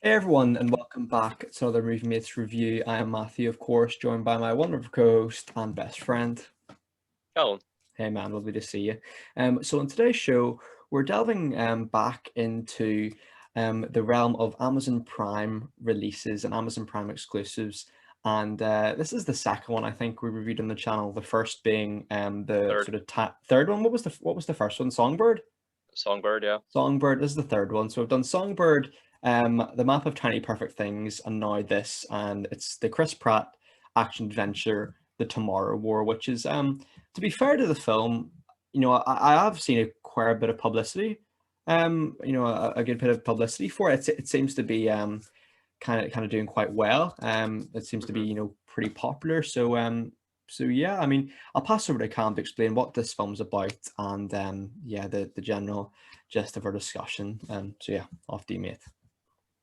Hey everyone, and welcome back to another Movie Mates review. I am Matthew, of course, joined by my wonderful co-host and best friend. Oh, Hey man, lovely to see you. So in today's show, we're delving back into the realm of Amazon Prime releases and Amazon Prime exclusives. And this is the second one I think we reviewed on the channel. The first being the third sort of third one. What was the first one? Songbird. Songbird, yeah. Songbird is the third one. So we've done Songbird, The Map of Tiny Perfect Things, and now this, and it's the Chris Pratt action adventure, The Tomorrow War, which is, to be fair to the film, I have seen quite a bit of publicity, a good bit of publicity for it. It seems to be kind of doing quite well. It seems to be, hmm pretty popular. So yeah, I mean, I'll pass over to Cam to explain what this film's about and yeah, the general gist of our discussion. So yeah, off to you, mate.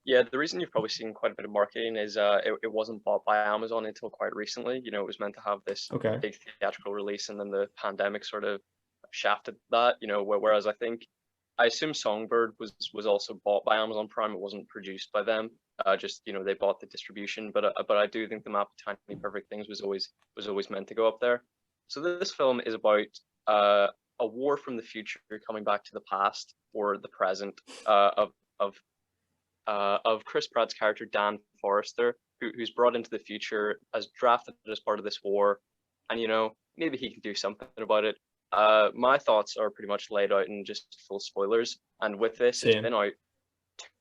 Yeah, the reason you've probably seen quite a bit of marketing is it wasn't bought by Amazon until quite recently. It was meant to have this Okay. big theatrical release, and then the pandemic sort of shafted that. Whereas I assume Songbird was also bought by Amazon Prime. It wasn't produced by them. Just they bought the distribution, but I do think the Map of Tiny Perfect Things was always meant to go up there. So this film is about a war from the future coming back to the past or the present of of Chris Pratt's character Dan Forrester, who's brought into the future as drafted as part of this war, and maybe he can do something about it. My thoughts are pretty much laid out in just full spoilers, and with this, it's Same. been out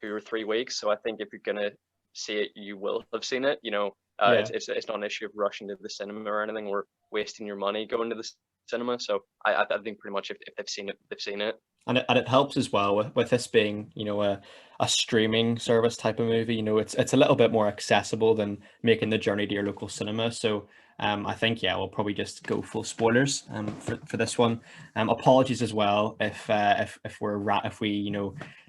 2 or 3 weeks, so I think if you're gonna see it, you will have seen it. Yeah. It's not an issue of rushing to the cinema or anything, or wasting your money going to the cinema. So I think pretty much if they've seen it, they've seen it. And it helps as well with this being, a streaming service type of movie. It's a little bit more accessible than making the journey to your local cinema. So I think, yeah, we'll probably just go full spoilers for this one. Apologies as well if we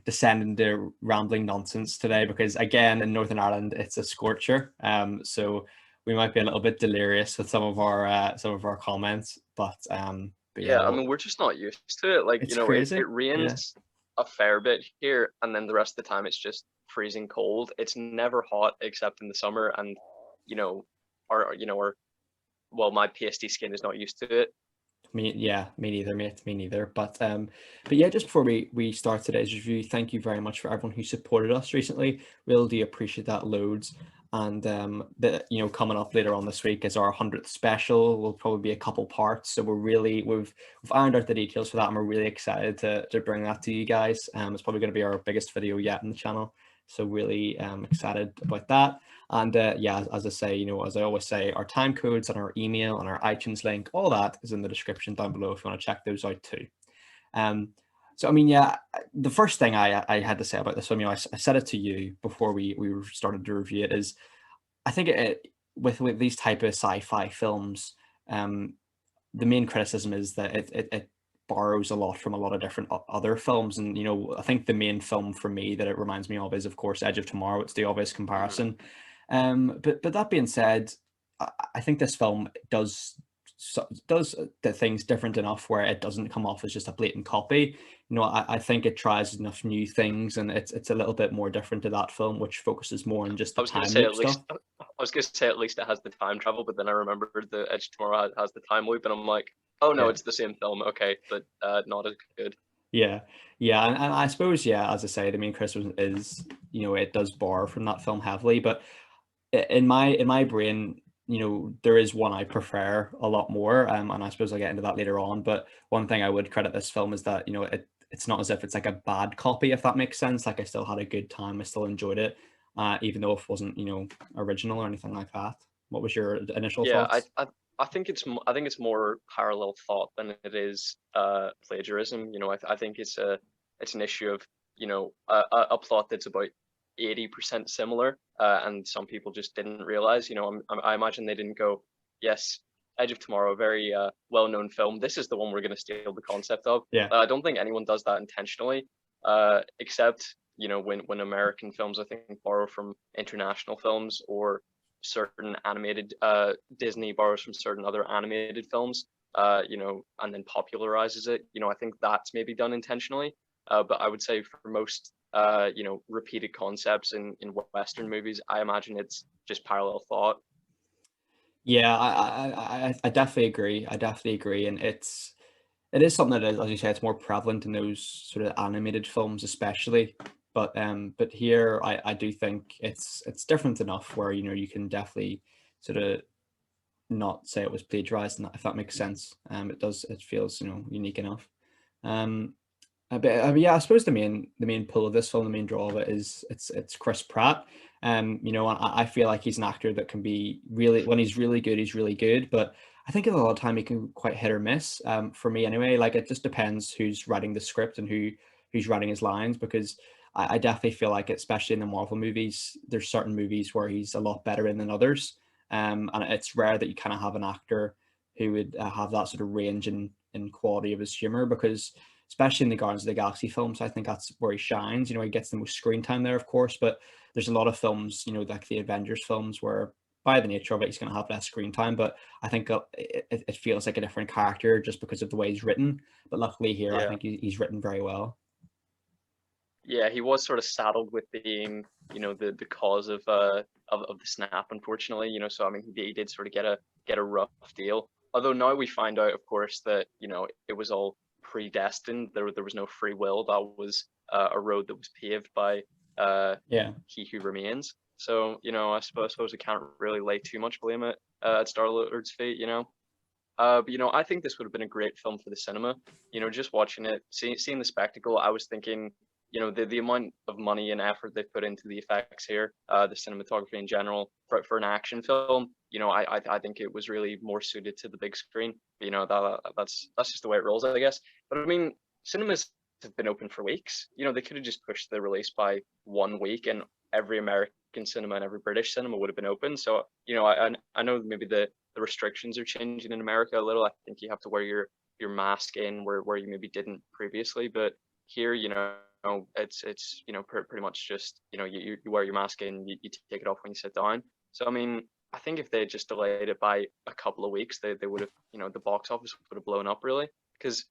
descend into rambling nonsense today, because again in Northern Ireland it's a scorcher. So we might be a little bit delirious with some of our comments, but yeah, Yeah, I well, mean, we're just not used to it. Like, it's it crazy. Yeah. rains a fair bit here, and then the rest of the time it's just freezing cold. It's never hot except in the summer, and you know, our well, my pasty skin is not used to it. Me neither, mate. Me neither. But yeah, just before we start today's review, thank you very much for everyone who supported us recently. Really do appreciate that loads. And coming up later on this week is our 100th special. Will probably be a couple parts. So we've ironed out the details for that, and we're really excited to bring that to you guys. It's probably going to be our biggest video yet in the channel. So really excited about that. And yeah, as I say, as I always say, our time codes and our email and our iTunes link, all that is in the description down below if you want to check those out too. Um, so I mean, yeah, the first thing I had to say about this film, I said it to you before we started to review it, is I think with these type of sci-fi films, um, the main criticism is that it borrows a lot from a lot of different other films. And I think the main film for me that it reminds me of is, of course, Edge of Tomorrow. It's the obvious hmm comparison. But that being said, I think this film does the things different enough where it doesn't come off as just a blatant copy. I think it tries enough new things, and it's a little bit more different to that film, which focuses more on just I the was gonna time say loop at stuff. least I was gonna say at least it has the time travel, but then I remembered the Edge of Tomorrow has the time loop, and I'm like, oh no, Yeah. it's the same film. Okay, but not as good. Yeah, yeah, and I suppose, yeah, as I say, the main criticism is, it does borrow from that film heavily, but in my brain, there is one I prefer a lot more, and I suppose I'll get into that later on. But one thing I would credit this film is that it's not as if it's like a bad copy, if that makes sense. Like, I still had a good time, I still enjoyed it, even though it wasn't original or anything like that. What was your initial Yeah, thoughts? I think it's more parallel thought than it is plagiarism. I think it's an issue of a plot that's about 80% similar, and some people just didn't realize. I imagine they didn't go, yes, Edge of Tomorrow, a very well-known film. This is the one we're going to steal the concept of. Yeah. I don't think anyone does that intentionally, except when American films I think borrow from international films, or certain animated Disney borrows from certain other animated films, and then popularizes it. I think that's maybe done intentionally. But I would say for most repeated concepts in Western movies. I imagine it's just parallel thought. Yeah, I definitely agree. I definitely agree, and it is something that is, as you say, it's more prevalent in those sort of animated films, especially. But here, I do think it's different enough where you can definitely sort of not say it was plagiarized, and if that makes sense. It feels unique enough. Um, but yeah, I suppose the main pull of this film, the main draw of it is it's Chris Pratt. I feel like he's an actor that can be really, when he's really good, he's really good. But I think a lot of time he can quite hit or miss. For me anyway, like it just depends who's writing the script and who's writing his lines. Because I definitely feel like, especially in the Marvel movies, there's certain movies where he's a lot better in than others. And it's rare that you kind of have an actor who would have that sort of range in quality of his humor, because especially in the Guardians of the Galaxy films, I think that's where he shines. He gets the most screen time there, of course, but there's a lot of films, like the Avengers films, where by the nature of it, he's going to have less screen time. But I think it feels like a different character just because of the way he's written. But luckily here, I Yeah. think he's written very well. Yeah, he was sort of saddled with being, the cause of the snap, unfortunately. So I mean, he did sort of get a rough deal. Although now we find out, of course, that it was all predestined. There was no free will. That was a road that was paved by Yeah. He Who Remains. So I suppose we can't really lay too much blame at Star Lord's fate. But I think this would have been a great film for the cinema. Just watching it, seeing the spectacle, I was thinking, the amount of money and effort they put into the effects here, the cinematography in general, for an action film, I think it was really more suited to the big screen. That's just the way it rolls, I guess. But I mean, cinemas have been open for weeks. They could have just pushed the release by 1 week, and every American cinema and every British cinema would have been open. So I know maybe the restrictions are changing in America a little. I think you have to wear your mask in where you maybe didn't previously, but here, it's pretty much just you wear your mask in, you take it off when you sit down. So I mean, I think if they had just delayed it by a couple of weeks, they would have, the box office would have blown up really. Because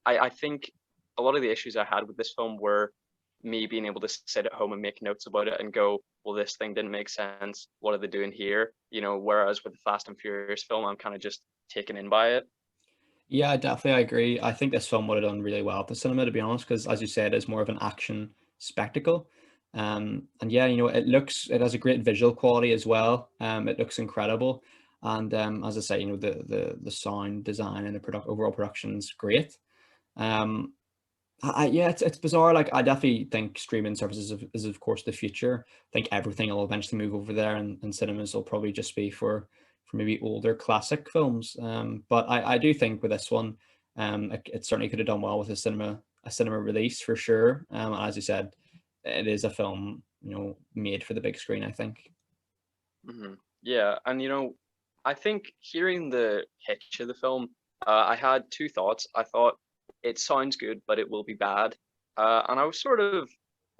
I think a lot of the issues I had with this film were me being able to sit at home and make notes about it and go, well, this thing didn't make sense. What are they doing here? Whereas with the Fast and Furious film, I'm kind of just taken in by it. Yeah, definitely, I agree. I think this film would have done really well at the cinema, to be honest, because as you said, it's more of an action spectacle. And yeah, it has a great visual quality as well. It looks incredible, and as I say, the sound design and the overall production's great. Um, yeah, it's bizarre. Like, I definitely think streaming services is of course the future. I think everything will eventually move over there, and cinemas will probably just be for maybe older classic films. But I do think with this one, it certainly could have done well with a cinema release for sure. As you said, it is a film made for the big screen, I think. Yeah, and I think hearing the pitch of the film, I had two thoughts. I thought it sounds good, but it will be bad, and I was sort of,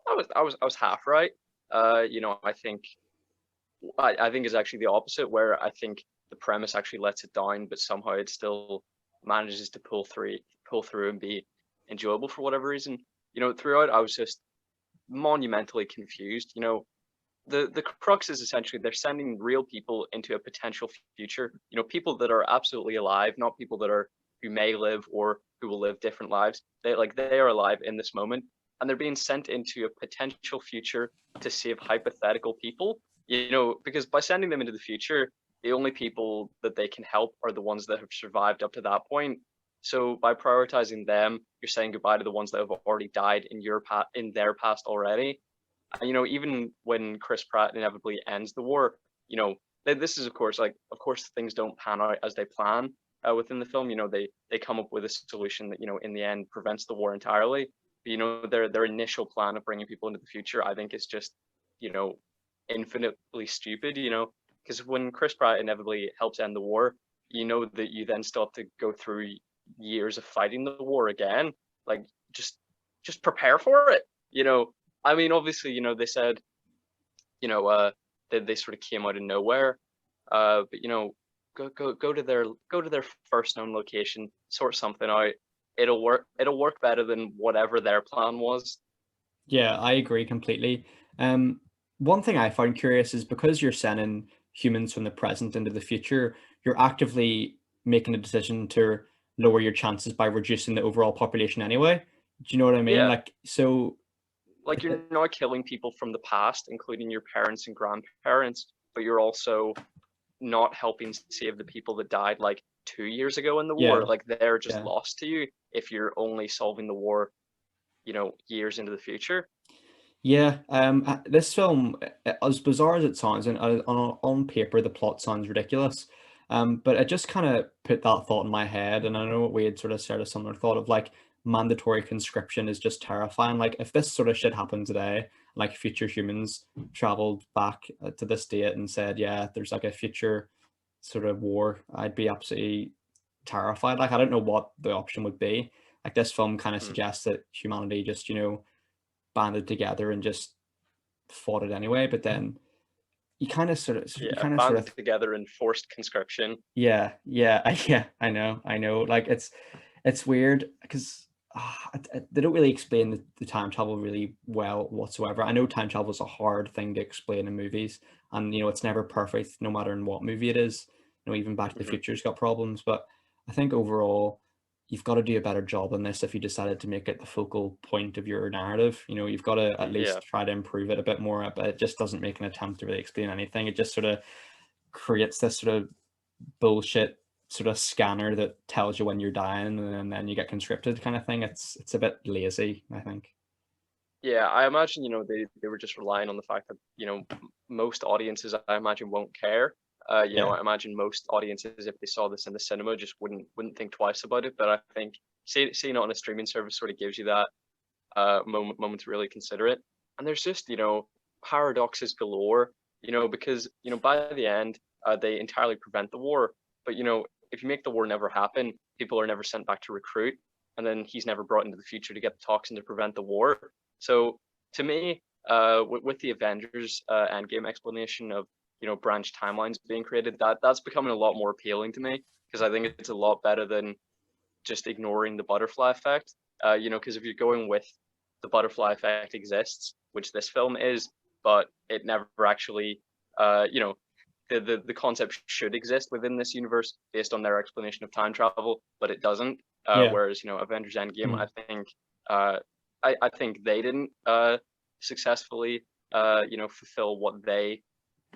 I was half right. I think it's actually the opposite, where I think the premise actually lets it down, but somehow it still manages to pull through and be enjoyable for whatever reason. Throughout I was just monumentally confused. The crux is essentially they're sending real people into a potential future. People that are absolutely alive, not people that are who may live or who will live different lives. They are alive in this moment, and they're being sent into a potential future to save hypothetical people. Because by sending them into the future, the only people that they can help are the ones that have survived up to that point. So by prioritizing them, you're saying goodbye to the ones that have already died in their past already. Even when Chris Pratt inevitably ends the war, this is of course things don't pan out as they plan within the film. They come up with a solution that in the end prevents the war entirely. But, their initial plan of bringing people into the future, I think, is just you know infinitely stupid. Because when Chris Pratt inevitably helps end the war, you know that you then still have to go through years of fighting the war again. Like, just prepare for it. I mean, obviously, they said, they sort of came out of nowhere. But go to their first known location, sort something out. It'll work. It'll work better than whatever their plan was. Yeah, I agree completely. Um, One thing I find curious is because you're sending humans from the present into the future, you're actively making a decision to lower your chances by reducing the overall population anyway. Do you know what I mean? Yeah, Like, so, like you're not killing people from the past, including your parents and grandparents, but you're also not helping save the people that died like 2 years ago in the war. yeah, Like they're just yeah. lost to you if you're only solving the war, years into the future. Yeah, this film, as bizarre as it sounds, and on paper the plot sounds ridiculous, but it just kind of put that thought in my head, and I know we had sort of shared a similar thought of like mandatory conscription is just terrifying. Like if this sort of shit happened today, like future humans traveled back to this date and said, yeah, there's like a future sort of war, I'd be absolutely terrified. Like I don't know what the option would be. Like this film kind of Mm. suggests that humanity just, banded together and just fought it anyway. But then you Yeah, kind of sort banded of, together in forced conscription. yeah, yeah, yeah. I know. Like it's weird because they don't really explain the time travel really well whatsoever. I know time travel is a hard thing to explain in movies, and it's never perfect, no matter in what movie it is. Even Back to the Hmm. Future's got problems, but I think overall you've got to do a better job on this if you decided to make it the focal point of your narrative. You've got to at Yeah, least try to improve it a bit more, but it just doesn't make an attempt to really explain anything. It just sort of creates this sort of bullshit sort of scanner that tells you when you're dying and then you get conscripted kind of thing. It's a bit lazy, I think. yeah. I imagine they were just relying on the fact that most audiences I imagine won't care. Yeah. I imagine most audiences if they saw this in the cinema just wouldn't think twice about it. But I think seeing it on a streaming service sort of gives you that moment to really consider it. And there's just paradoxes galore. Because by the end they entirely prevent the war. But if you make the war never happen, people are never sent back to recruit, and then he's never brought into the future to get the toxin to prevent the war. So to me, with the Avengers Endgame explanation of branch timelines being created, that's becoming a lot more appealing to me because I think it's a lot better than just ignoring the butterfly effect. Because if you're going with the butterfly effect exists, which this film is, but it never actually, the concept should exist within this universe based on their explanation of time travel, but it doesn't. Yeah. Whereas Avengers Endgame, Mhm. uh, I think they didn't successfully fulfill what they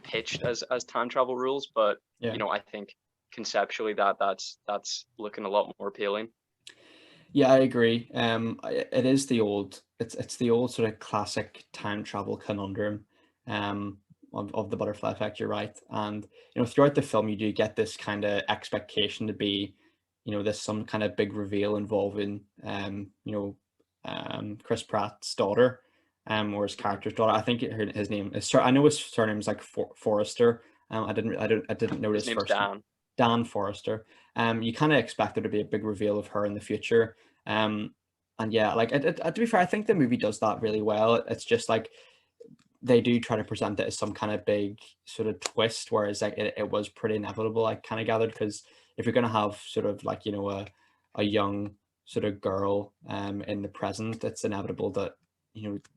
pitched as time travel rules, but Yeah. I think conceptually that's looking a lot more appealing. Yeah, I agree. It is it's the old sort of classic time travel conundrum, um, of the butterfly effect. You're right, and throughout the film, you do get this kind of expectation to be, this some kind of big reveal involving, Chris Pratt's daughter, or his Hmm. character's daughter. I think his name is. I know his surname is like Forrester. I didn't know His his name's first name. Dan. Dan Forrester. You kind of expect there to be a big reveal of her in the future. Um, and yeah, like to be fair, I think the movie does that really well. It's just like they do try to present it as some kind of big sort of twist, whereas like it was pretty inevitable. I kind of gathered because if you're gonna have sort of like a young sort of girl in the present, it's inevitable that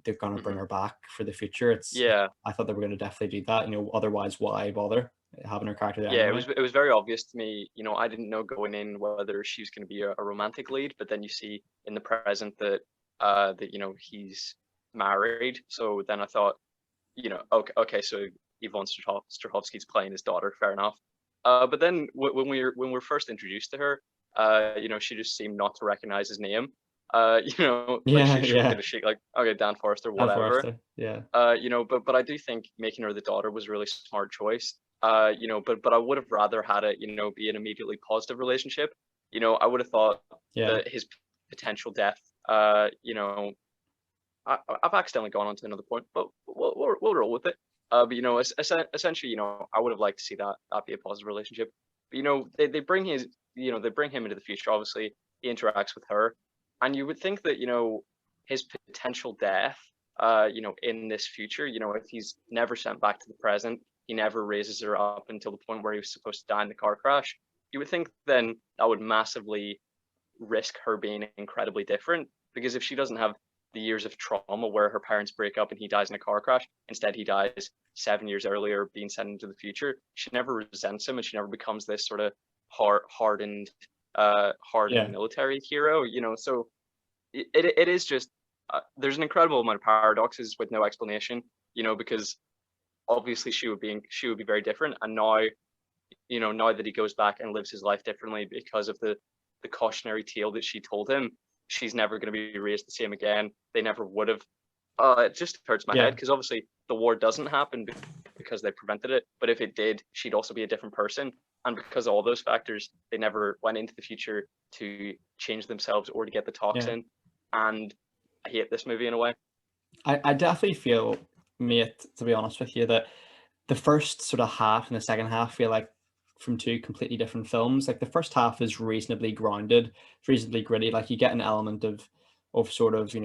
they're gonna bring Hmm. her back for the future. Yeah, I thought they were gonna definitely do that. Otherwise, why bother having her character there yeah. It anyway? was it was very obvious to me. I didn't know going in whether she was going to be a romantic lead, but then you see in the present that he's married. So then I thought, okay, so Yvonne Strahovski's playing his daughter. Fair enough. But then when we were first introduced to her, she just seemed not to recognize his name. Like Yeah, she would yeah. kind of shake like, okay, Dan Forrester, Dan whatever. Forrester. Yeah, But I do think making her the daughter was a really smart choice. But I would have rather had it, be an immediately positive relationship. I would have thought yeah. that his potential death, I've accidentally gone on to another point, but we'll roll with it. But essentially, I would have liked to see that be a positive relationship. But they bring they bring him into the future. Obviously, he interacts with her, and you would think that his potential death, in this future, if he's never sent back to the present, he never raises her up until the point where he was supposed to die in the car crash. You would think then that would massively risk her being incredibly different because if she doesn't have the years of trauma where her parents break up and he dies in a car crash. Instead, he dies 7 years earlier, being sent into the future. She never resents him, and she never becomes this sort of hardened Yeah. military hero. So it is just there's an incredible amount of paradoxes with no explanation. Because obviously she would be very different, and now that he goes back and lives his life differently because of the cautionary tale that she told him, she's never going to be raised the same again. They never would have. It just hurts my head Yeah. because obviously the war doesn't happen because they prevented it, but if it did, she'd also be a different person. And because of all those factors, they never went into the future to change themselves or to get the Yeah. toxin. And I hate this movie in a way. I definitely feel, mate, to be honest with you, that the first sort of half and the second half feel like from two completely different films. Like the first half is reasonably grounded, reasonably gritty. Like you get an element of sort of,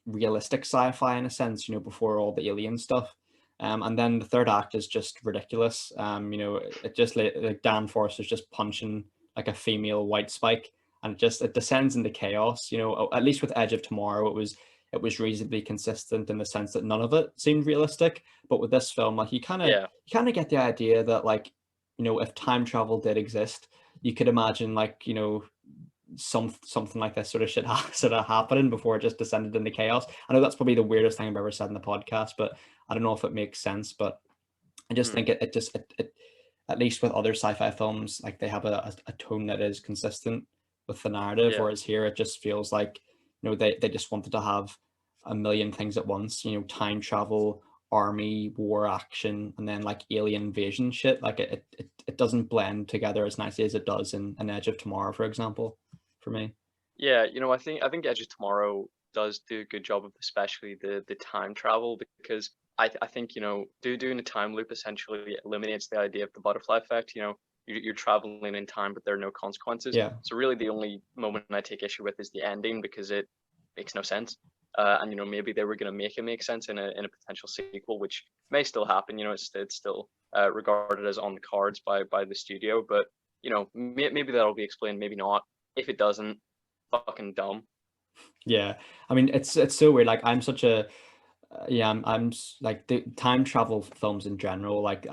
realistic sci-fi in a sense, before all the alien stuff. And then the third act is just ridiculous. It just like Dan Forster's just punching like a female white spike, and it descends into chaos. At least with Edge of Tomorrow, it was reasonably consistent in the sense that none of it seemed realistic. But with this film, like Yeah, you kind of get the idea that, like, if time travel did exist, you could imagine, like, something like this sort of shit sort of happening before it just descended into chaos. I know that's probably the weirdest thing I've ever said in the podcast, but I don't know if it makes sense. But I just mm, think it at least with other sci-fi films, like they have a tone that is consistent with the narrative, yeah, whereas here it just feels like, they just wanted to have a million things at once, time travel, army, war, action, and then like alien invasion shit. Like it doesn't blend together as nicely as it does in An Edge of Tomorrow, for example, for me. yeah. I think Edge of Tomorrow does do a good job of especially the time travel, because I think doing a time loop essentially eliminates the idea of the butterfly effect. You're traveling in time, but there are no consequences. Yeah. So really, the only moment I take issue with is the ending, because it makes no sense. And maybe they were going to make it make sense in a potential sequel, which may still happen. It's still regarded as on the cards by the studio, but maybe that'll be explained, maybe not. If it doesn't, fucking dumb. Yeah. I mean, it's so weird. Like I'm such a yeah, like the time travel films in general. Like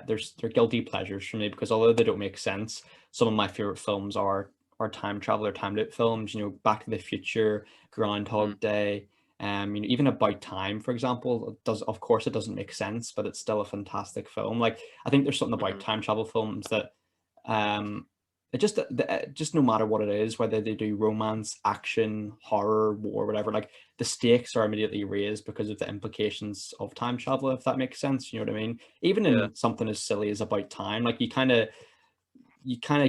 they're guilty pleasures for me because although they don't make sense, some of my favorite films are time travel or time loop films. Back to the Future, Mm, Groundhog Day. Even About Time, for example, of course it doesn't make sense, but it's still a fantastic film. Like I think there's something about hmm time travel films that um it just no matter what it is, whether they do romance, action, horror, war, whatever, like the stakes are immediately raised because of the implications of time travel, if that makes sense. You know what I mean? Even yeah, in something as silly as About Time, like you kind of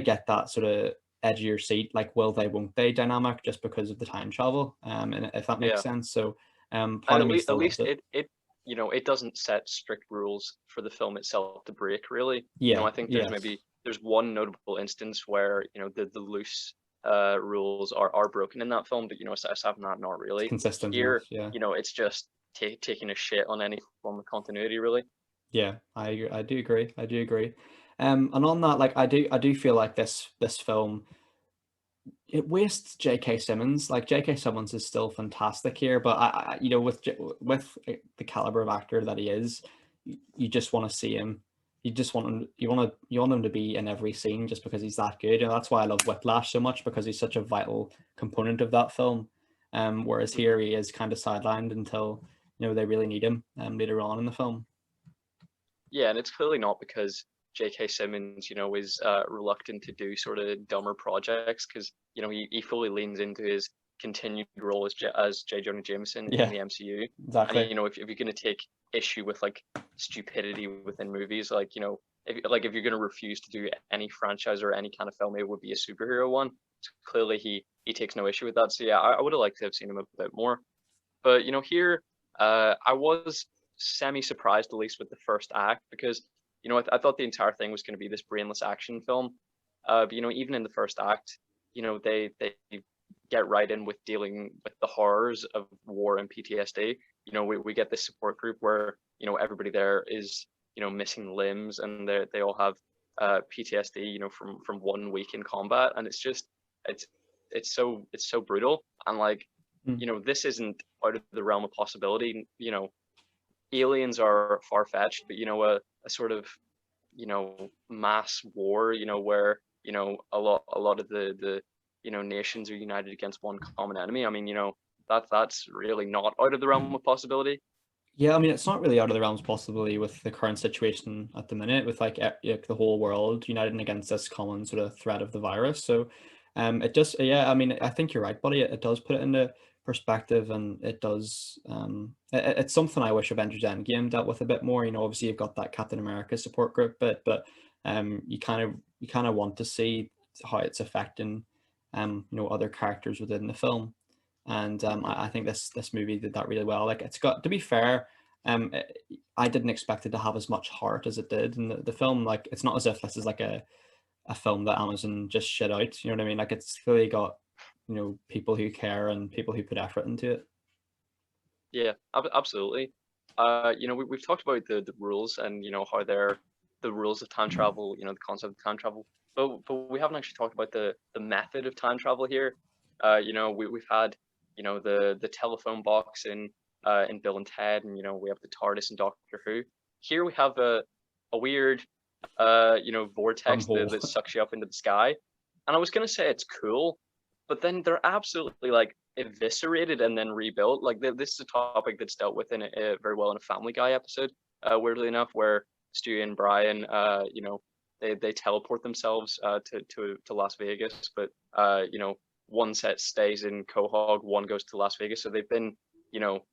get that sort of edge of your seat, like will they, won't they dynamic just because of the time travel. And if that makes yeah. sense. So And part of me at still loves least it. it doesn't set strict rules for the film itself to break, really. Yeah, I think yes. there's one notable instance where the loose rules are broken in that film, but aside from that, not It's really. consistent enough. Here, Yeah. it's just taking a shit on any form of continuity, really. Yeah, I do agree. I do agree. And on that, like I do feel like this film, it wastes J.K. Simmons. Like J.K. Simmons is still fantastic here, but with the caliber of actor that he is, you just want to see him. You just want him. You want him to be in every scene just because he's that good, and that's why I love Whiplash so much because he's such a vital component of that film. Whereas hmm here he is kind of sidelined until they really need him later on in the film. Yeah, and it's clearly not because J.K. Simmons, is reluctant to do sort of dumber projects, because he fully leans into his continued role as J. Jonah Jameson in Yeah, the MCU. And exactly. if you're going to take issue with like stupidity within movies, like if you're going to refuse to do any franchise or any kind of film, it would be a superhero one. So clearly, he takes no issue with that. So yeah, I would have liked to have seen him a bit more. But here, I was semi surprised, at least with the first act, because I thought the entire thing was going to be this brainless action film. But even in the first act, they get right in with dealing with the horrors of war and PTSD. We get this support group where everybody there is missing limbs, and they all have PTSD, from 1 week in combat, and it's just it's it's so brutal, and like Mm. this isn't out of the realm of possibility. Aliens are far-fetched, but a sort of mass war, where a lot of the nations are united against one common enemy. I mean, that's really not out of the realm of possibility. Yeah, I mean, it's not really out of the realms of possibility with the current situation at the minute, with like the whole world uniting against this common sort of threat of the virus. So, it just, yeah, I mean, I think you're right, buddy. It does put it into perspective, and it does. It's something I wish Avengers Endgame dealt with a bit more. Obviously you've got that Captain America support group bit, but you kind of want to see how it's affecting other characters within the film. And I think this movie did that really well. Like, it's got to be fair, I didn't expect it to have as much heart as it did in the film. Like, it's not as if this is like a film that Amazon just shit out. You know what I mean? Like, it's clearly got people who care and people who put effort into it. Yeah, absolutely. We've talked about the rules and how they're the rules of time travel, the concept of time travel, but we haven't actually talked about the method of time travel here. We've had the telephone box in Bill and Ted, and we have the TARDIS in Doctor Who. Here we have a weird vortex Wormhole. that sucks you up into the sky, and I was gonna say it's cool, but then they're absolutely like eviscerated and then rebuilt. Like, this is a topic that's dealt with in very well in a Family Guy episode, weirdly enough, where Stewie and Brian, they teleport themselves to Las Vegas, but one set stays in Quahog, one goes to Las Vegas. So they've been,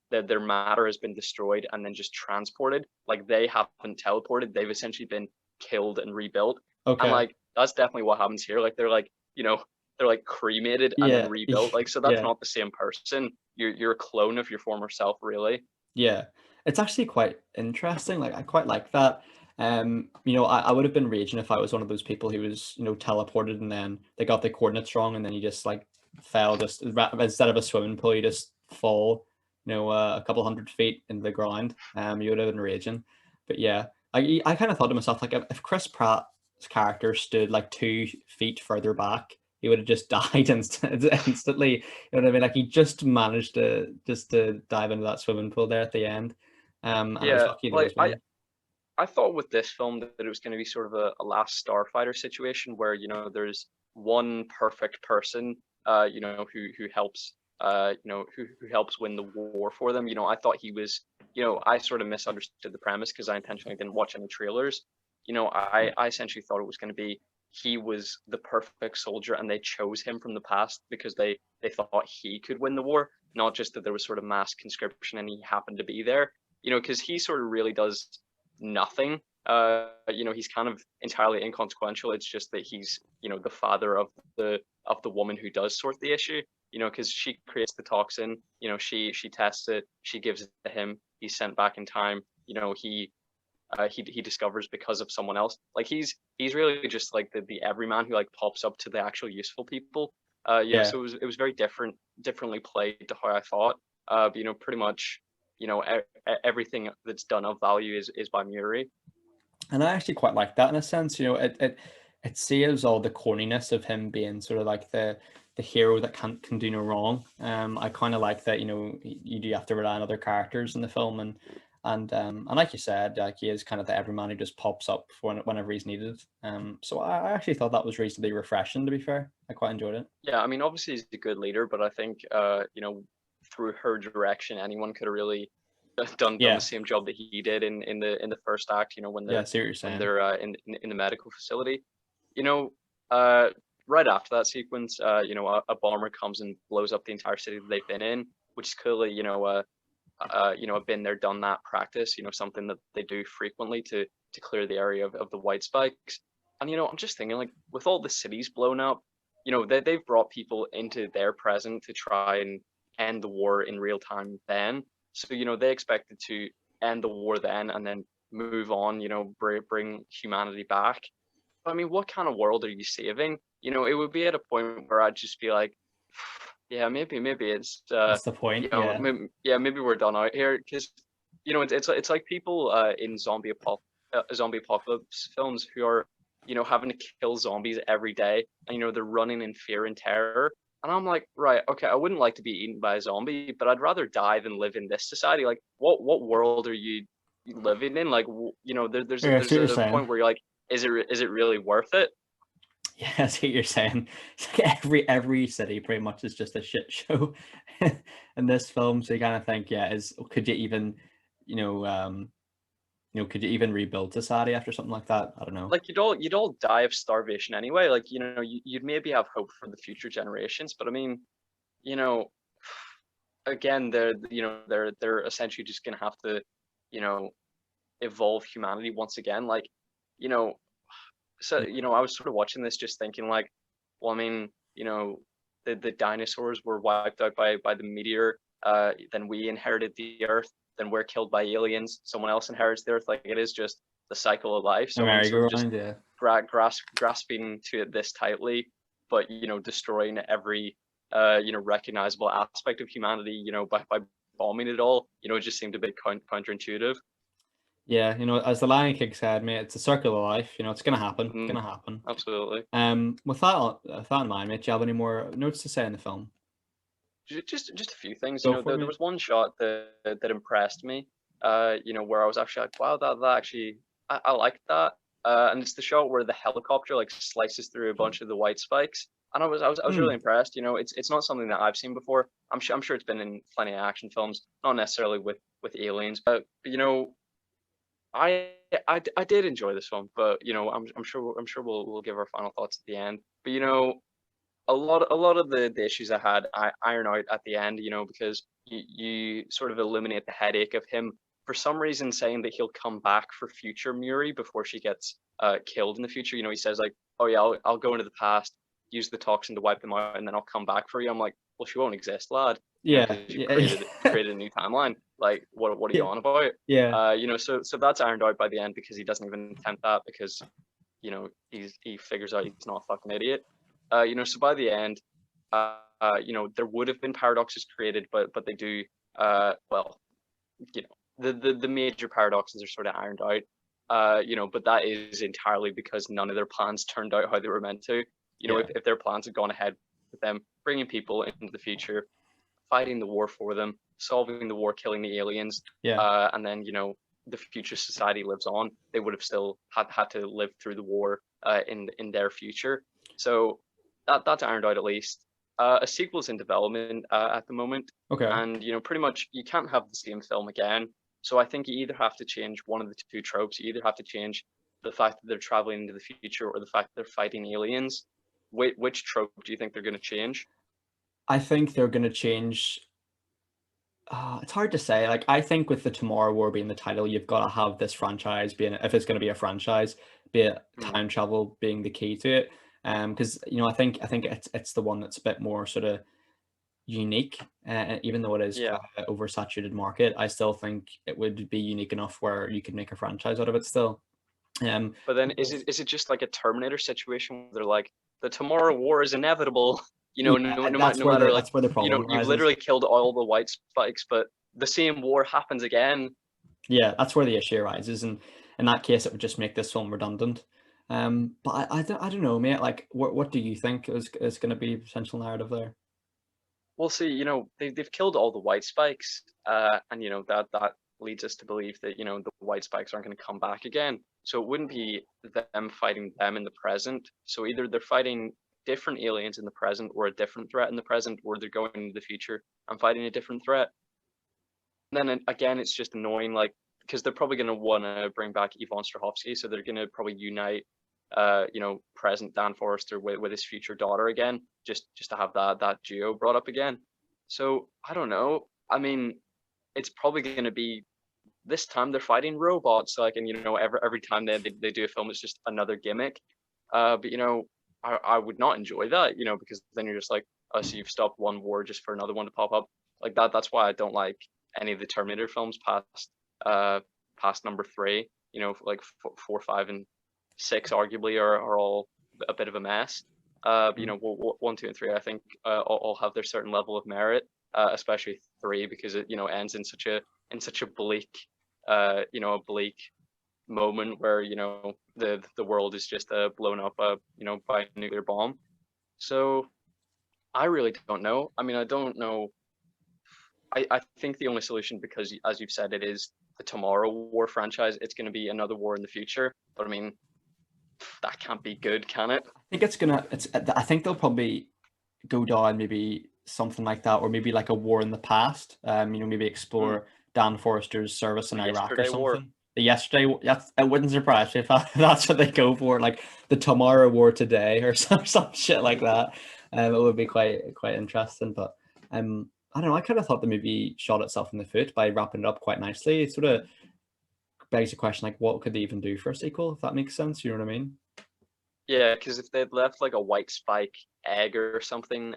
their matter has been destroyed and then just transported. Like, they haven't teleported; they've essentially been killed and rebuilt. And Okay. like, that's definitely what happens here. Like, they're like cremated and then Yeah. rebuilt. Like, so that's Yeah. not the same person. You're a clone of your former self, really. Yeah, it's actually quite interesting. Like, I quite like that. I would have been raging if I was one of those people who was, teleported and then they got the coordinates wrong and then you just like fell, just instead of a swimming pool, you just fall, a couple hundred feet into the ground. You would have been raging. But yeah, I kind of thought to myself, like, if Chris Pratt's character stood like 2 feet further back, he would have just died instantly. You know what I mean? Like, he just managed to dive into that swimming pool there at the end. And I was Yeah, lucky there like as well. I thought with this film that it was going to be sort of a last Starfighter situation where there's one perfect person, who helps, who helps win the war for them. I thought he was, I sort of misunderstood the premise because I intentionally didn't watch any trailers. I essentially thought it was going to be he was the perfect soldier and they chose him from the past because they thought he could win the war, not just that there was sort of mass conscription and he happened to be there. Because he sort of really does nothing. He's kind of entirely inconsequential. It's just that he's, the father of the woman who does sort the issue. Because she creates the toxin. She tests it. She gives it to him. He's sent back in time. He discovers because of someone else. Like, he's really just like the everyman who like pops up to the actual useful people. Yeah. So it was very differently played to how I thought. Pretty much, everything that's done of value is by Muri. And I actually quite like that in a sense. It saves all the corniness of him being sort of like the hero that can do no wrong. I kind of like that. You do have to rely on other characters in the film, and like you said, like, he is kind of the everyman who just pops up whenever he's needed. So I actually thought that was reasonably refreshing. To be fair, I quite enjoyed it. Yeah, I mean, obviously he's a good leader, but I think through her direction, anyone could have really done the Yeah, same job that he did in the first act. When yeah. I they're see what you're when saying. they're in the medical facility. You know, uh, right after that sequence, a bomber comes and blows up the entire city that they've been in, which is clearly a been there, done that practice. Something that they do frequently to clear the area of the white spikes. And I'm just thinking, like, with all the cities blown up, they've brought people into their present to try and end the war in real time then. So they expected to end the war then and then move on, bring humanity back. I mean, what kind of world are you saving? It would be at a point where I'd just be like, yeah, maybe it's What's the point? Yeah, yeah, maybe we're done out here because it's like people in zombie apocalypse films who are having to kill zombies every day, and they're running in fear and terror. And I'm like, right, okay, I wouldn't like to be eaten by a zombie, but I'd rather die than live in this society. Like, what world are you living in? Like, you know, there's Yeah, I see there's what you're a saying. point where you're like, is it really worth it? Yeah, I see what you're saying. It's like every city pretty much is just a shit show in this film. So you kind of think, yeah, is could you even, you know, could you even rebuild society after something like that? I don't know. Like, you'd all die of starvation anyway. Like, you know, you'd maybe have hope for the future generations, but I mean, you know, again, they're essentially just gonna have to, you know, evolve humanity once again. Like, you know, so Yeah, I was sort of watching this just thinking like, well, I mean, the dinosaurs were wiped out by the meteor. Then we inherited the Earth. Then we're killed by aliens. Someone else inherits the Earth. Like, it is just the cycle of life. a So I mean, sort of just merry-go-round. Yeah, grasping to it this tightly, but destroying every recognizable aspect of humanity. By bombing it all. It just seemed a bit counterintuitive. yeah. As the Lion King said, mate, it's a circle of life. It's gonna happen. It's Mm, gonna happen. absolutely. With that in mind, mate, do you have any more notes to say in the film? Just a few things. Go for There me. was one shot that impressed me. Where I was actually like, wow, that actually I liked that. And it's the shot where the helicopter like slices through a bunch of the white spikes, and I was really Hmm. impressed. It's not something that I've seen before. I'm sure it's been in plenty of action films, not necessarily with aliens, but I I did enjoy this one, but I'm sure we'll give our final thoughts at the end. But a lot of the issues I had, I iron out at the end, because you sort of eliminate the headache of him for some reason saying that he'll come back for future Muri before she gets killed in the future. He says like, oh yeah, I'll go into the past, use the toxin to wipe them out, and then I'll come back for you. I'm like, well, she won't exist, lad. Yeah, Because you've yeah, created a new timeline. Like, what are you yeah, on about? yeah, So that's ironed out by the end because he doesn't even attempt that because he figures out he's not a fucking idiot. So by the end, there would have been paradoxes created, but they do. Well, the major paradoxes are sort of ironed out. But that is entirely because none of their plans turned out how they were meant to. yeah, If their plans had gone ahead with them bringing people into the future, fighting the war for them, solving the war, killing the aliens, yeah. and then the future society lives on. They would have still had to live through the war in their future. So that's ironed out at least. A sequel's in development at the moment, Okay. and pretty much you can't have the same film again. So I think you either have to change one of the two tropes. You either have to change the fact that they're traveling into the future or the fact that they're fighting aliens. Which trope do you think they're going to change? I think they're gonna change. It's hard to say. Like, I think with the Tomorrow War being the title, you've got to have this franchise being, if it's going to be a franchise, be it Hmm. time travel being the key to it. Because I think it's the one that's a bit more sort of unique. Even though it is Yeah. quite an oversaturated market, I still think it would be unique enough where you could make a franchise out of it still. But then is Because it is it just like a Terminator situation where they're like, the tomorrow war is inevitable, yeah, no matter like, that's where the problem you've arises. literally killed all the white spikes, but the same war happens again. Yeah, that's where the issue arises, and in that case, it would just make this film redundant. But I don't know, mate. Like, what do you think is going to be potential narrative there? We'll see, they've killed all the white spikes, and that leads us to believe that the white spikes aren't going to come back again. So it wouldn't be them fighting them in the present. So either they're fighting different aliens in the present, or a different threat in the present, or they're going into the future and fighting a different threat. And then again, it's just annoying, like, because they're probably going to want to bring back Yvonne Strahovski, so they're going to probably unite, present Dan Forrester with his future daughter again, just to have that duo brought up again. So I don't know. I mean, it's probably going to be this time they're fighting robots, like, and every time they do a film, it's just another gimmick. But I would not enjoy that, because then you're just like, oh, so you've stopped one war just for another one to pop up like that. That's why I don't like any of the Terminator films uh past number three. Like 4, 5, and 6 arguably are all a bit of a mess. But, Mm. 1, 2, and 3, I think all have their certain level of merit, especially three because it ends in such a bleak a bleak moment where the world is just blown up by a nuclear bomb. So I really don't know. I mean, I don't know. I think the only solution, because as you've said, it is the Tomorrow War franchise. It's going to be another war in the future. But I mean, that can't be good, can it? I think it's gonna. It's. I think they'll probably go down maybe something like that, or maybe like a war in the past. Maybe Mm, explore Dan Forrester's service in the Iraq or Yesterday War. something. The yesterday, that's, it wouldn't surprise me if that's what they go for, like the tomorrow war today or some shit like that. It would be quite interesting. But I don't know. I kind of thought the movie shot itself in the foot by wrapping it up quite nicely. It sort of begs the question, like, what could they even do for a sequel? If that makes sense, you know what I mean? Yeah, because if they'd left like a white spike egg or something,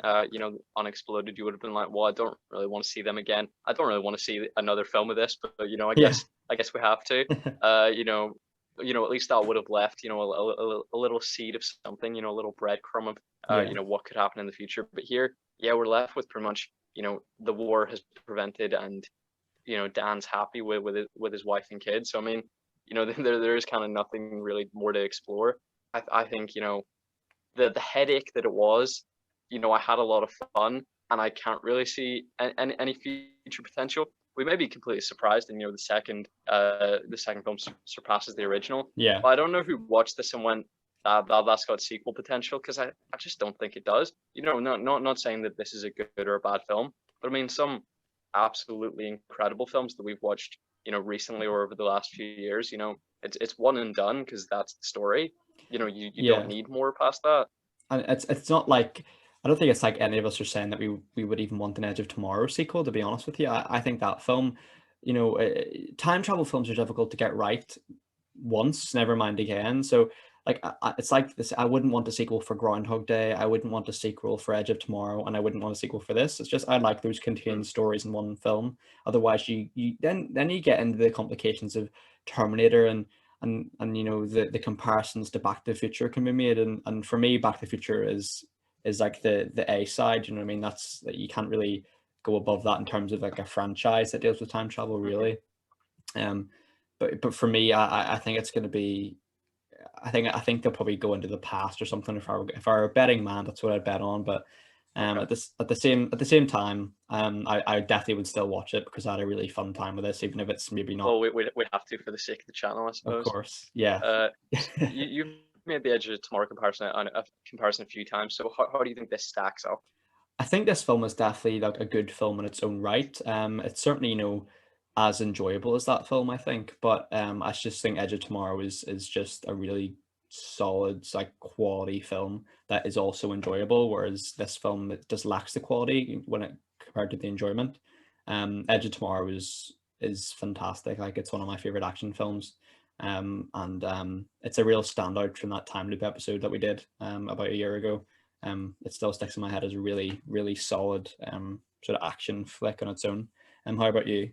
unexploded, you would have been like, well, I don't really want to see them again. I don't really want to see another film of this, but I Yeah, guess we have to. Uh, you know, at least that would have left, a little seed of something, a little breadcrumb of, yeah, what could happen in the future. But here, yeah, we're left with pretty much, the war has prevented, and Dan's happy with his wife and kids. So I mean, there is kind of nothing really more to explore. I think the headache that it was, I had a lot of fun, and I can't really see any future potential. We may be completely surprised, and the second film surpasses the original. yeah, But I don't know who watched this and went, that's got sequel potential, because I just don't think it does. Not saying that this is a good or a bad film, but I mean some absolutely incredible films that we've watched, recently or over the last few years. It's one and done because that's the story. You don't yeah. need more past that. And it's not like, I don't think it's like any of us are saying that we would even want an Edge of Tomorrow sequel, to be honest with you. I think that film, time travel films are difficult to get right once, never mind again. So like it's like this. I wouldn't want a sequel for Groundhog Day. I wouldn't want a sequel for Edge of Tomorrow, and I wouldn't want a sequel for this. It's just I like those Mm, contained stories in one film. Otherwise, you then you get into the complications of Terminator and the comparisons to Back to the Future can be made. And for me, Back to the Future is like the A side. You know what I mean? That's that you can't really go above that in terms of like a franchise that deals with time travel, mhm. really. Um, but for me, I think it's going to be. I think they'll probably go into the past or something. If I were a betting man, that's what I'd bet on. But Okay. at the same time, I definitely would still watch it because I had a really fun time with this, even if it's maybe not. Well, we'd have to for the sake of the channel, I Of suppose. course, yeah. You've made the Edge of Tomorrow comparison a few times. So how do you think this stacks up? I think this film is definitely like a good film in its own right. It's certainly, as enjoyable as that film, I think. But I just think Edge of Tomorrow is just a really solid, like quality film that is also enjoyable. Whereas this film, it just lacks the quality when it compared to the enjoyment. Edge of Tomorrow is fantastic. Like it's one of my favorite action films. And it's a real standout from that time loop episode that we did about a year ago. It still sticks in my head as a really, really solid sort of action flick on its own. How about you?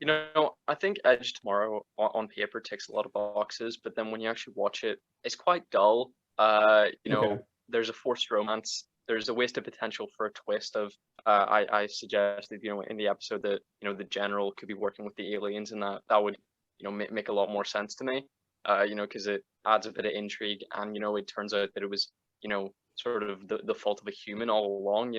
I think Edge Tomorrow on paper ticks a lot of boxes, but then when you actually watch it, it's quite dull. Okay. There's a forced romance. There's a wasted potential for a twist of. I suggested, in the episode that the general could be working with the aliens, and that would make a lot more sense to me. Because it adds a bit of intrigue, and it turns out that it was sort of the fault of a human all along.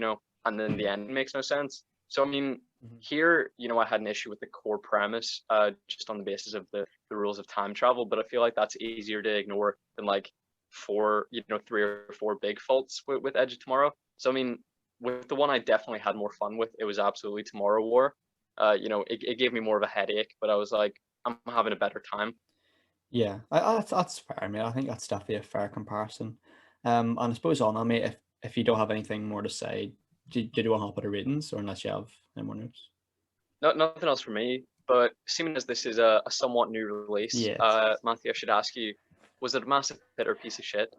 And then the end makes no sense. So I mean, Mhm. here, I had an issue with the core premise, just on the basis of the rules of time travel, but I feel like that's easier to ignore than like three or four big faults with Edge of Tomorrow. So I mean, with the one I definitely had more fun with, it was absolutely Tomorrow War. It gave me more of a headache, but I was like, I'm having a better time. Yeah, that's fair. I mean, I think that's definitely a fair comparison. And I suppose on, I mean, if you don't have anything more to say, did you want to hop out of ratings, or unless you have any more notes? Nothing else for me. But seeming as this is a somewhat new release, Yes. Matthew, I should ask you, was it a massive hit or a piece of shit?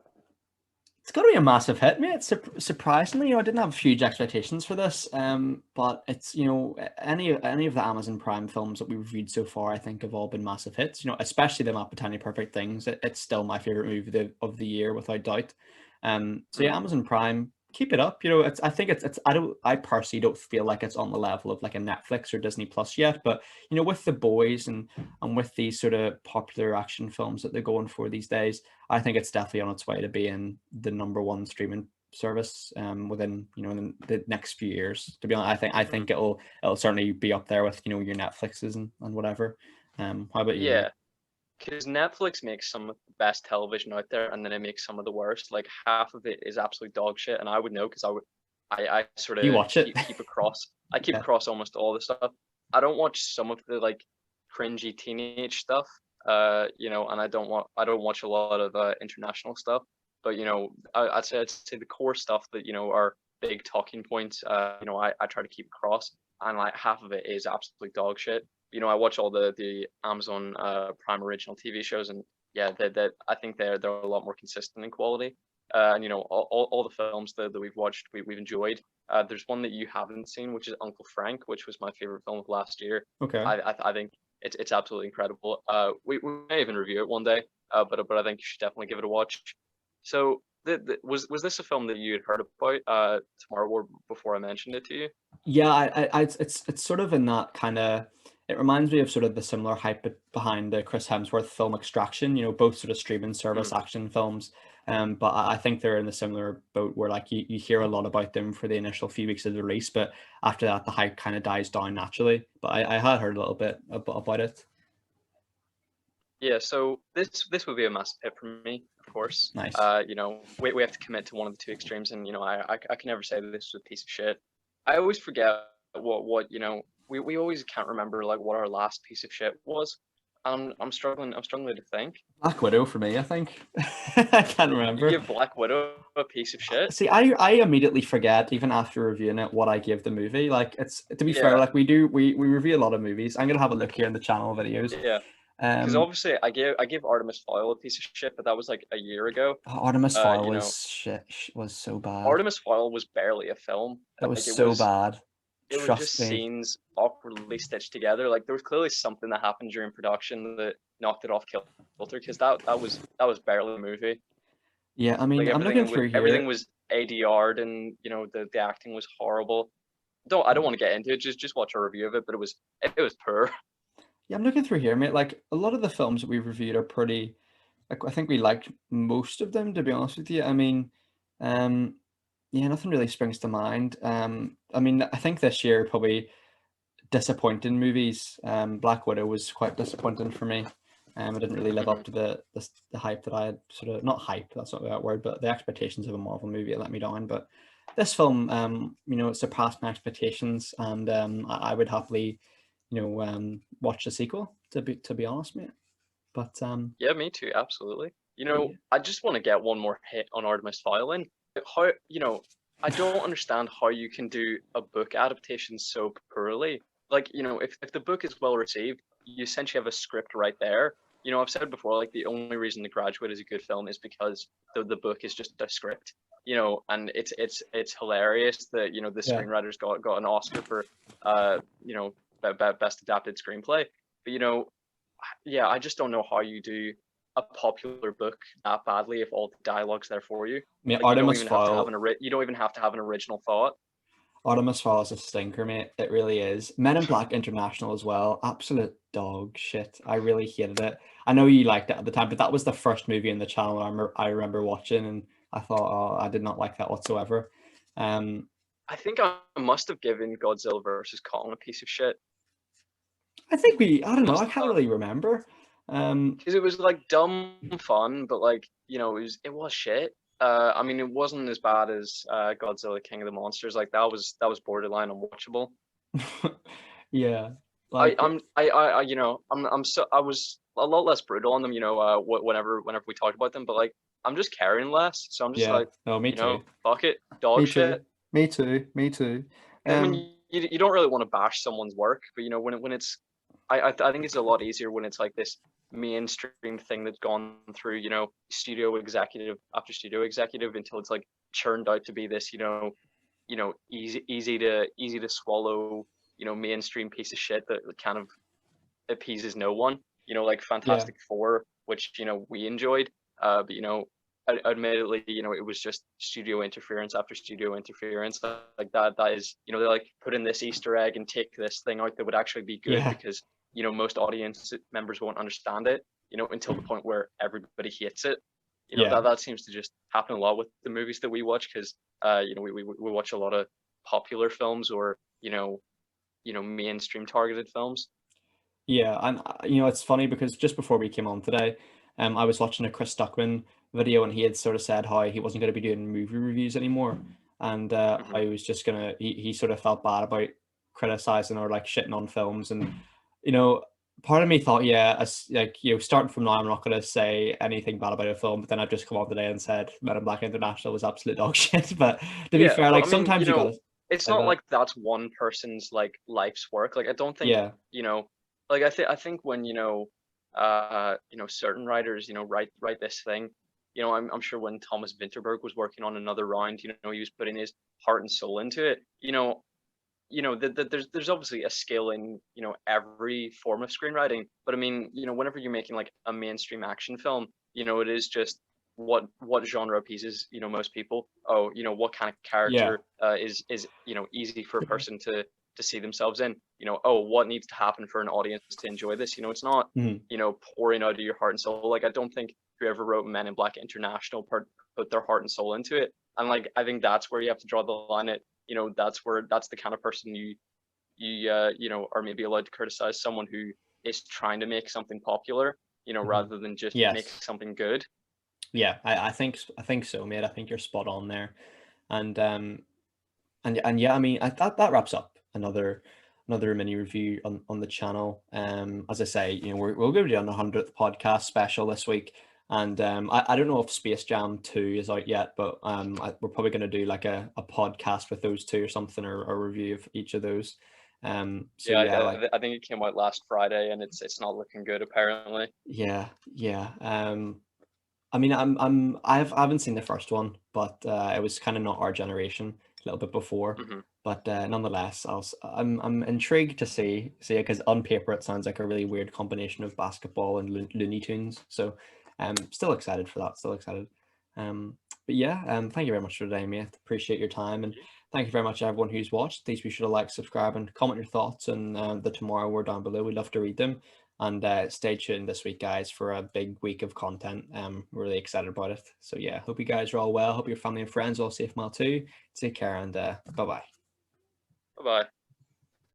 It's got to be a massive hit, mate. Surprisingly, I didn't have huge expectations for this. But it's any of the Amazon Prime films that we've reviewed so far, I think have all been massive hits. Especially the Map of Tiny Perfect Things. It's still my favorite movie of the year without doubt. So Mm, yeah, Amazon Prime, keep it up. I think it's I personally don't feel like it's on the level of like a Netflix or Disney Plus yet. But with The Boys and with these sort of popular action films that they're going for these days, I think it's definitely on its way to being the number one service within in the next few years. To be honest, I Mhm. think it'll certainly be up there with your Netflixes and whatever. How about you? Yeah, because Netflix makes some of the best television out there, and then it makes some of the worst. Like half of it is absolute dog shit, and I would know because I sort Do you of watch it? keep across. I keep Yeah. across almost all the stuff. I don't watch some of the like cringy teenage stuff. And I don't watch a lot of international stuff. But I'd say the core stuff that are big talking points. I try to keep across, and like half of it is absolute dog shit. I watch all the Amazon Prime original TV shows, and yeah, that I think they're a lot more consistent in quality. And all the films that we've watched, we've enjoyed. There's one that you haven't seen, which is Uncle Frank, which was my favorite film of last year. Okay. I think it's absolutely incredible. We may even review it one day, but I think you should definitely give it a watch. So was this a film that you had heard about Tomorrow War before I mentioned it to you? Yeah, it's sort of in that kind of. It reminds me of sort of the similar hype behind the Chris Hemsworth film Extraction. Both sort of streaming Mm. service action films. But I think they're in a similar boat where like you hear a lot about them for the initial few weeks of the release, but after that the hype kind of dies down naturally. But I had heard a little bit about it. Yeah, so this would be a massive hit for me, of course. Nice. We have to commit to one of the two extremes, and I can never say that this was a piece of shit. I always forget we always can't remember like what our last piece of shit was. I'm struggling to think. Black Widow for me, I think. I can't You remember. give Black Widow a piece of shit. See, I immediately forget even after reviewing it what I give the movie. Like it's to be fair, Yeah, like we review a lot of movies. I'm gonna have a look here in the channel videos. yeah. Because Um, obviously I give Artemis Fowl a piece of shit, but that was like a year ago. Artemis Fowl You know, was shit. Was so bad. Artemis Fowl was barely a film. It was Like so bad. it was Trust just me. scenes awkwardly stitched together. Like there was clearly something that happened during production that knocked it off kilter because that was barely a movie. Yeah, I Like mean, I'm looking through everything here. was ADR'd, and the acting was horrible. I don't want to get into it. Just watch a review of it, but it was poor. Yeah, I'm looking through here, mate. Like a lot of the films that we've reviewed are pretty. Like I think we liked most of them, to be honest with you. I mean, um, yeah, nothing really springs to mind. I mean, I think this year probably disappointing movies. Black Widow was quite disappointing for me. It didn't really live up Mhm. to the hype that I had sort of not hype. That's not the right word, but the expectations of a Marvel movie it let me down. But this film, it surpassed my expectations, and I would happily, watch the sequel. To be honest, mate. But Yeah, me too. Absolutely. yeah, I just want to get one more hit on Artemis Fowl in. How I don't understand how you can do a book adaptation so poorly. Like, if the book is well received, you essentially have a script right there. I've said before, like the only reason The Graduate is a good film is because the book is just a script. And it's hilarious that the yeah, screenwriters got an Oscar for best adapted screenplay. But yeah, I just don't know how you do a popular book that badly if all the dialogue's there for you. mate. Like you don't even have to have an original thought. Artemis Fowl is a stinker, mate. It really is. Men in Black International as well. Absolute dog shit. I really hated it. I know you liked it at the time, but that was the first movie in the channel I remember watching, and I thought, oh, I did not like that whatsoever. Um, I think I must have given Godzilla versus Kong a piece of shit. I think I don't know. I Must can't have, really remember. because it was like dumb fun, but like it was shit. I mean, it wasn't as bad as Godzilla King of the Monsters. Like that was borderline unwatchable. Yeah, I like I'm I I was a lot less brutal on them, whenever we talked about them, but like I'm just caring less, so I'm just yeah. like, No, me too. fuck it, dog Me too. shit. Me too. Me too. Because I Um, mean, you don't really want to bash someone's work, but when it's, I think it's a lot easier when it's like this mainstream thing that's gone through, studio executive after studio executive until it's like churned out to be this, easy to swallow, mainstream piece of shit that kind of appeases no one. Like yeah, Fantastic Four, which we enjoyed, but admittedly, it was just studio interference after studio interference like that. That is, they're like put in this Easter egg and take this thing out that would actually be good yeah, because most audience members won't understand it. Until the point where everybody hates it. yeah. That seems to just happen a lot with the movies that we watch because we watch a lot of popular films or mainstream targeted films. Yeah, and it's funny because just before we came on today, I was watching a Chris Stuckman video, and he had sort of said how he wasn't going to be doing movie reviews anymore, and Hmm. I was just gonna. He sort of felt bad about criticizing or like shitting on films, and you know, part of me thought, yeah, like starting from now, I'm not going to say anything bad about a film. But then I've just come on today and said Men in Black International was absolute dog shit. But to be Yeah, fair, but like I mean, sometimes you gotta it's say not that. like that's one person's like life's work. Like I don't think, Yeah, like I think when certain writers, write this thing, I'm sure when Thomas Vinterberg was working on another round, he was putting his heart and soul into it. There's obviously a skill in every form of screenwriting, but I mean, whenever you're making like a mainstream action film, it is just what genre appeases most people. Oh, what kind of yeah, character is easy for a person to see themselves in. Oh, what needs to happen for an audience to enjoy this. It's not mhm, pouring out of your heart and soul. Like I don't think whoever wrote Men in Black International put their heart and soul into it, and like I think that's where you have to draw the line at. That's the kind of person you are maybe allowed to criticize someone who is trying to make something popular, mhm. rather than just make Yes. something good. Yeah, I think so, mate. I think you're spot on there, and yeah, I mean that wraps up another mini review on the channel. As I say, we're going to be on the 100th podcast special this week, and I don't know if Space Jam 2 is out yet, but we're probably going to do like a podcast with those two or something, or a review of each of those. So Yeah, yeah, like I think it came out last Friday, and it's not looking good apparently. yeah, yeah. I mean, I haven't seen the first one, but it was kind of not our generation, a little bit before. Hmm. But nonetheless, I'm intrigued to see it because on paper it sounds like a really weird combination of basketball and Looney Tunes. So, still excited for that. Still excited. But yeah, thank you very much for today, mate. Appreciate your time, and thank you very much everyone who's watched. Please be sure to like, subscribe, and comment your thoughts and the tomorrow word down below. We'd love to read them. And stay tuned this week, guys, for a big week of content. We're really excited about it. So yeah, hope you guys are all well. Hope your family and friends are all safe and well too. Take care, and bye bye. Bye bye.